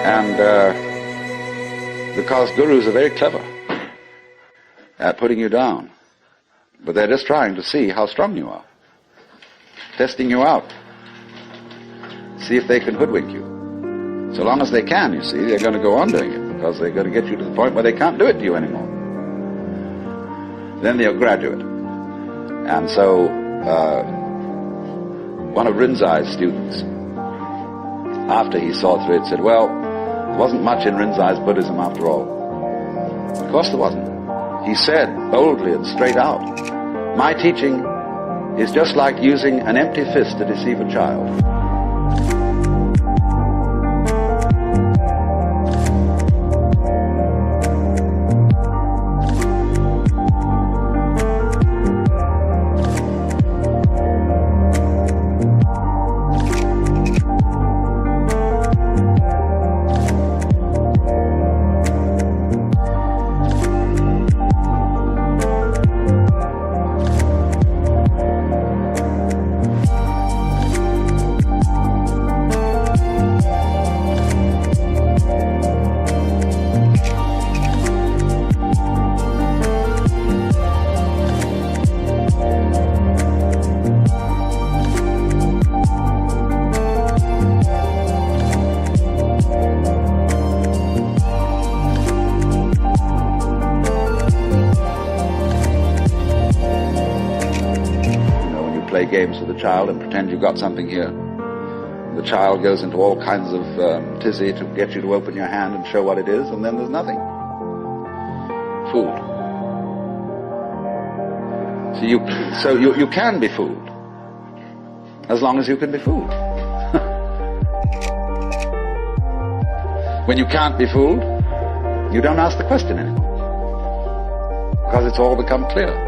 And because gurus are very clever at putting you down, but they're just trying to see how strong you are, testing you out, see if they can hoodwink you. So long as they can, you see, they're going to go on doing it, because they're going to get you to the point where they can't do it to you anymore. Then they'll graduate. And so one of Rinzai's students, after he saw through it, said, well, there wasn't much in Rinzai's Buddhism after all. Of course there wasn't. He said boldly and straight out, my teaching is just like using an empty fist to deceive a child. Games with the child and pretend you've got something here. The child goes into all kinds of tizzy to get you to open your hand and show what it is, and then there's nothing. Fooled. So you can be fooled, as long as you can be fooled. When you can't be fooled, you don't ask the question anymore, because it's all become clear.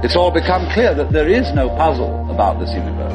It's all become clear that there is no puzzle about this universe.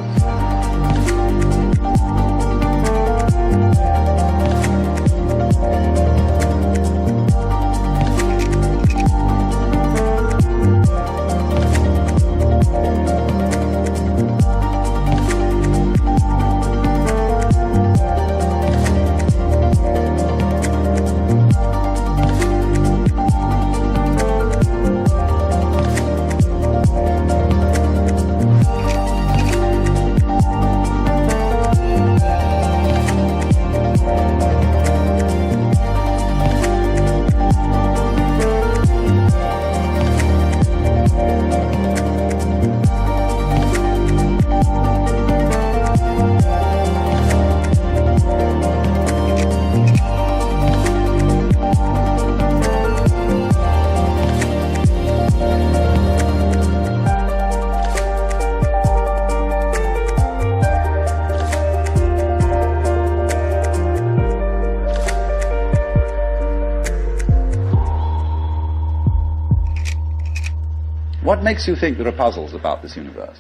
What makes you think there are puzzles about this universe?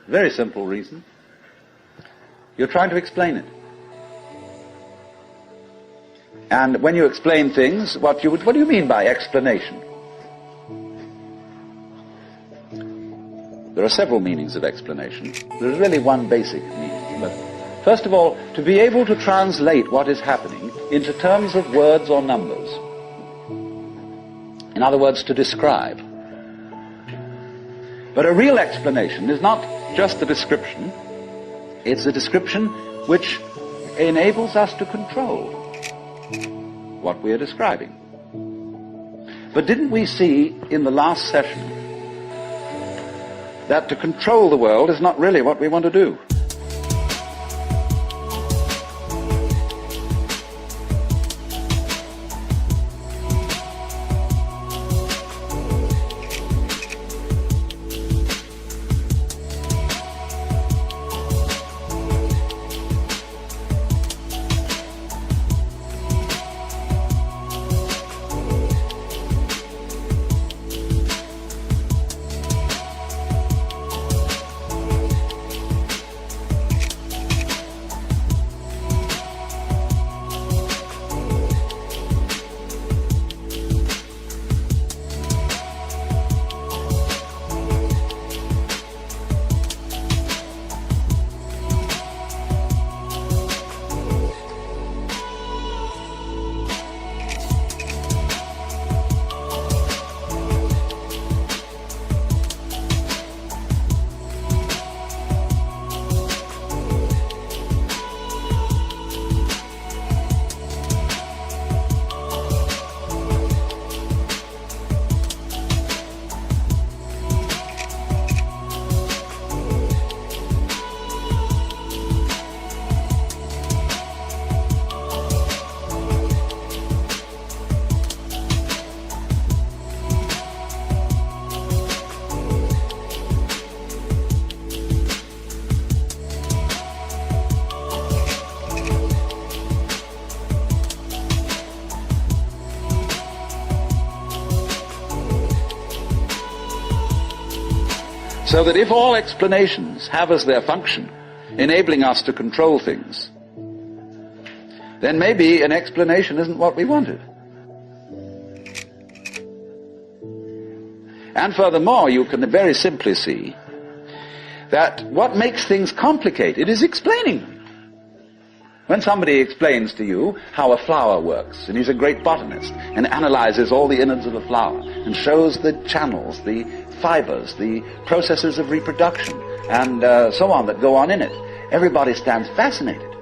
Very simple reason. You're trying to explain it. And when you explain things, what do you mean by explanation? There are several meanings of explanation. There is really one basic meaning. But first of all, to be able to translate what is happening into terms of words or numbers. In other words, to describe. But a real explanation is not just a description. It's a description which enables us to control what we are describing. But didn't we see in the last session that to control the world is not really what we want to do? So that if all explanations have as their function enabling us to control things, then maybe an explanation isn't what we wanted. And furthermore, you can very simply see that what makes things complicated is explaining them. When somebody explains to you how a flower works, and he's a great botanist, and analyzes all the innards of a flower, and shows the channels, the fibers, the processes of reproduction, and so on that go on in it, everybody stands fascinated.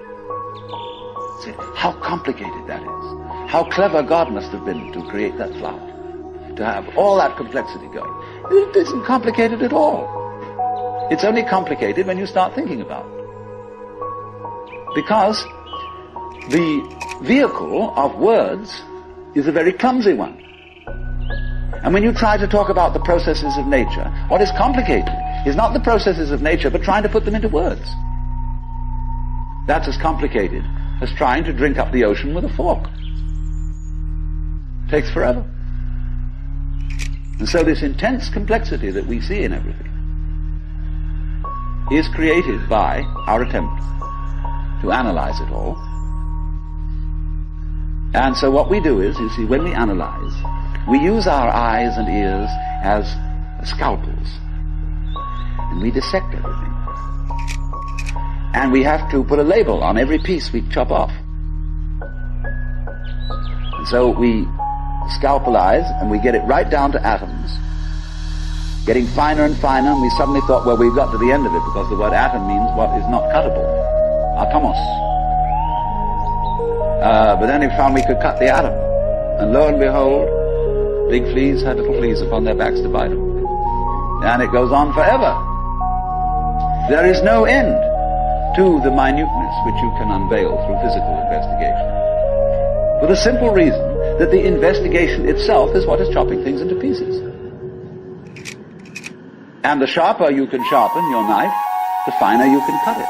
See how complicated that is. How clever God must have been to create that flower, to have all that complexity going. It isn't complicated at all. It's only complicated when you start thinking about it. Because the vehicle of words is a very clumsy one. And when you try to talk about the processes of nature, what is complicated is not the processes of nature, but trying to put them into words. That's as complicated as trying to drink up the ocean with a fork. It takes forever. And so this intense complexity that we see in everything is created by our attempt to analyze it all. And so what we do is, you see, when we analyze, we use our eyes and ears as scalpels. And we dissect everything. And we have to put a label on every piece we chop off. And so we scalpelize and we get it right down to atoms, getting finer and finer, and we suddenly thought, well, we've got to the end of it, because the word atom means what is not cuttable. Atomos. But then we found we could cut the atom. And lo and behold, big fleas had little fleas upon their backs to bite them. And it goes on forever. There is no end to the minuteness which you can unveil through physical investigation. For the simple reason that the investigation itself is what is chopping things into pieces. And the sharper you can sharpen your knife, the finer you can cut it.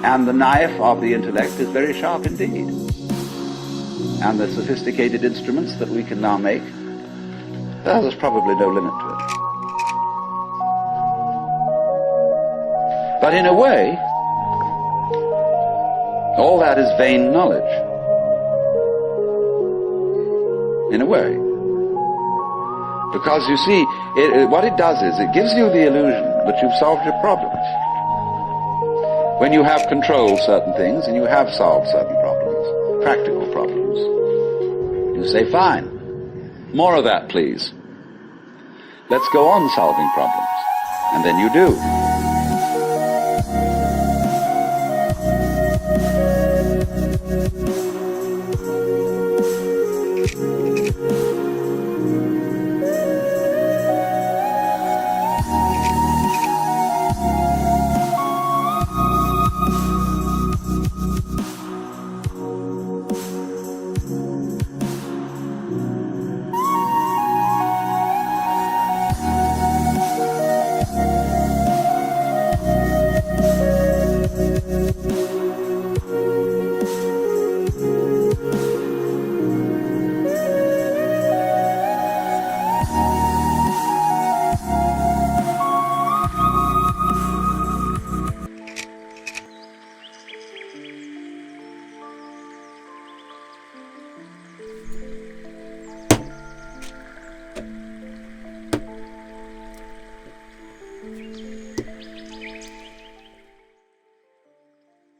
And the knife of the intellect is very sharp indeed. And the sophisticated instruments that we can now make, well, there's probably no limit to it. But in a way, all that is vain knowledge. In a way. Because you see, what it does is it gives you the illusion that you've solved your problems. When you have controlled certain things and you have solved certain problems, practical problems, you say, fine, more of that, please. Let's go on solving problems. And then you do.